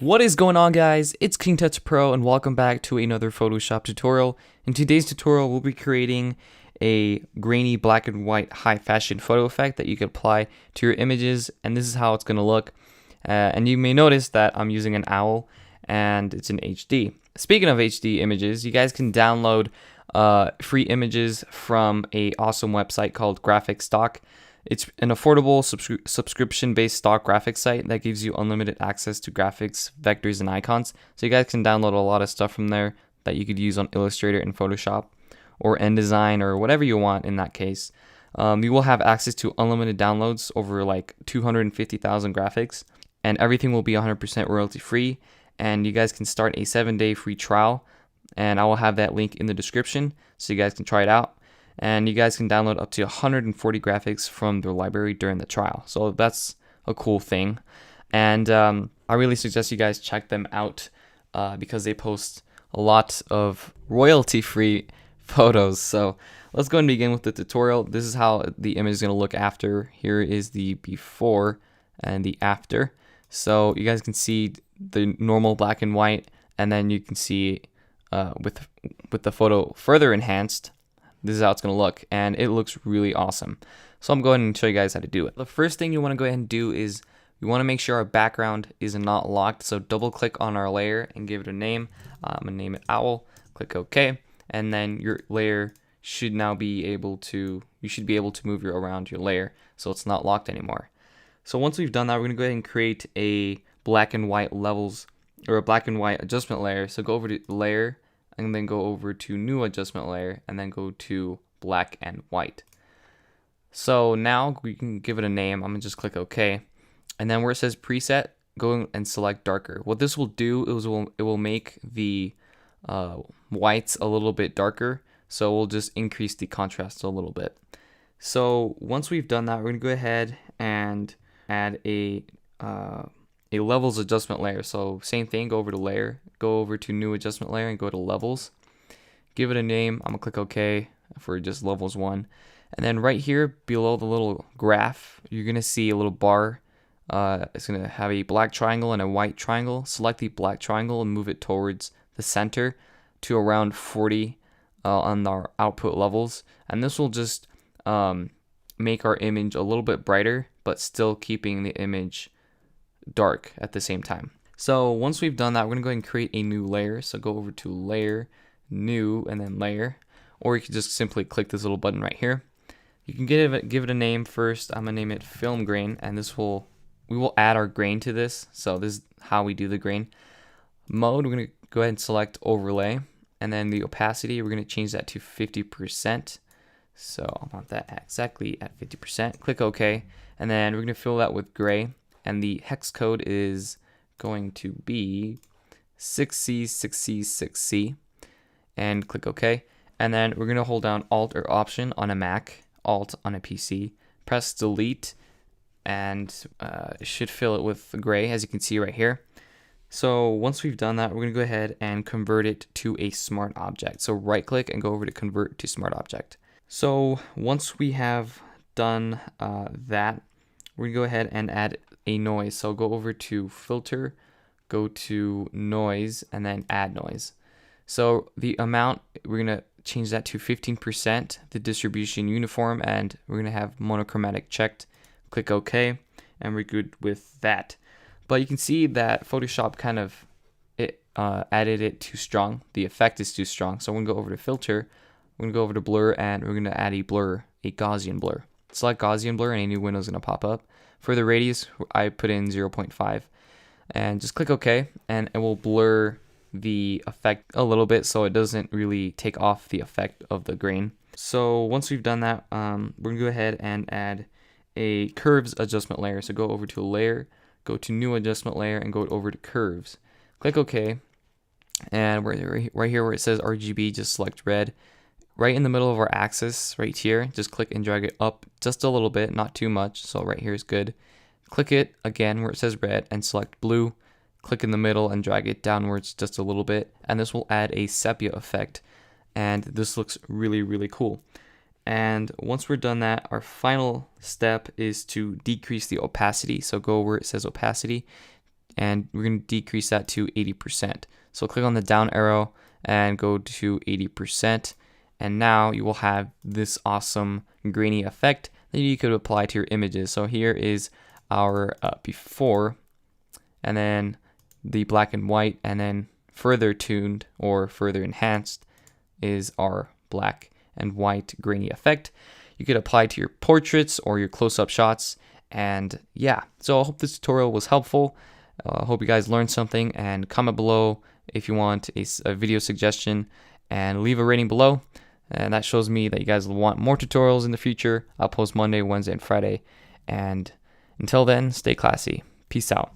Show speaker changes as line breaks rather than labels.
What is going on, guys? It's King Touch Pro and welcome back to another Photoshop tutorial. In today's tutorial, we'll be creating a grainy black and white high fashion photo effect that you can apply to your images, and this is how it's going to look. And you may notice that I'm using an owl and it's in HD. Speaking of HD images, you guys can download free images from a awesome website called Graphic Stock. It's an affordable subscription-based stock graphics site that gives you unlimited access to graphics, vectors, and icons. So you guys can download a lot of stuff from there that you could use on Illustrator and Photoshop or InDesign or whatever you want in that case. You will have access to unlimited downloads over like 250,000 graphics, and everything will be 100% royalty-free. And you guys can start a 7-day free trial, and I will have that link in the description so you guys can try it out. And you guys can download up to 140 graphics from their library during the trial. So that's a cool thing. And I really suggest you guys check them out because they post a lot of royalty-free photos. So let's go and begin with the tutorial. This is how the image is going to look after. Here is the before and the after. So you guys can see the normal black and white, and then you can see with the photo further enhanced, this is how it's going to look, and it looks really awesome. So I'm going to show you guys how to do it. The first thing you want to go ahead and do is we want to make sure our background is not locked. So double click on our layer and give it a name. I'm going to name it Owl. Click OK, and then your layer should now be able to, you should be able to move around your layer so it's not locked anymore. So once we've done that, we're going to go ahead and create a black and white levels or a black and white adjustment layer. So go over to layer and then go over to new adjustment layer and then go to black and white. So now we can give it a name. I'm gonna just click OK, and then where it says preset, go and select darker. What this will do is it will make the whites a little bit darker, so we'll just increase the contrast a little bit. So once we've done that, we're gonna go ahead and add a levels adjustment layer. So same thing, go over to layer, go over to new adjustment layer and go to levels. Give it a name. I'm gonna click OK for just levels 1. And then right here below the little graph, you're gonna see a little bar. It's gonna have a black triangle and a white triangle. Select the black triangle and move it towards the center to around 40 on our output levels. And this will just make our image a little bit brighter, but still keeping the image dark at the same time. So once we've done that, we're gonna go ahead and create a new layer. So go over to layer, new, and then layer, or you can just simply click this little button right here. You can give it a name first. I'm gonna name it film grain, and we will add our grain to this. So this is how we do the grain. Mode, we're gonna go ahead and select overlay, and then the opacity, we're gonna change that to 50%. So I want that exactly at 50%. Click OK, and then we're gonna fill that with gray. And the hex code is going to be 6C, 6C, 6C, and click OK. And then we're going to hold down Alt or Option on a Mac, Alt on a PC, press Delete, and it should fill it with gray, as you can see right here. So once we've done that, we're going to go ahead and convert it to a smart object. So right click and go over to Convert to Smart Object. So once we have done that, we're going to go ahead and add a noise. So go over to filter, go to noise, and then add noise. So the amount, we're going to change that to 15%, the distribution uniform, and we're going to have monochromatic checked. Click OK, and we're good with that. But you can see that Photoshop kind of added it too strong. The effect is too strong. So we're going to go over to filter, we're going to go over to blur, and we're going to add a blur, a Gaussian blur. Select Gaussian blur and a new window is going to pop up. For the radius, I put in 0.5 and just click OK, and it will blur the effect a little bit so it doesn't really take off the effect of the grain. So once we've done that, we're going to go ahead and add a curves adjustment layer. So go over to layer, go to new adjustment layer, and go over to curves. Click OK, and right here where it says RGB, just select red. Right in the middle of our axis, right here, just click and drag it up just a little bit, not too much. So right here is good. Click it again where it says red and select blue. Click in the middle and drag it downwards just a little bit. And this will add a sepia effect. And this looks really, really cool. And once we're done that, our final step is to decrease the opacity. So go where it says opacity, and we're going to decrease that to 80%. So click on the down arrow and go to 80%, and now you will have this awesome grainy effect that you could apply to your images. So here is our before, and then the black and white, and then further tuned or further enhanced is our black and white grainy effect. You could apply to your portraits or your close-up shots. And yeah, so I hope this tutorial was helpful. I hope you guys learned something, and comment below if you want a video suggestion, and leave a rating below. And that shows me that you guys want more tutorials in the future. I'll post Monday, Wednesday, and Friday. And until then, stay classy. Peace out.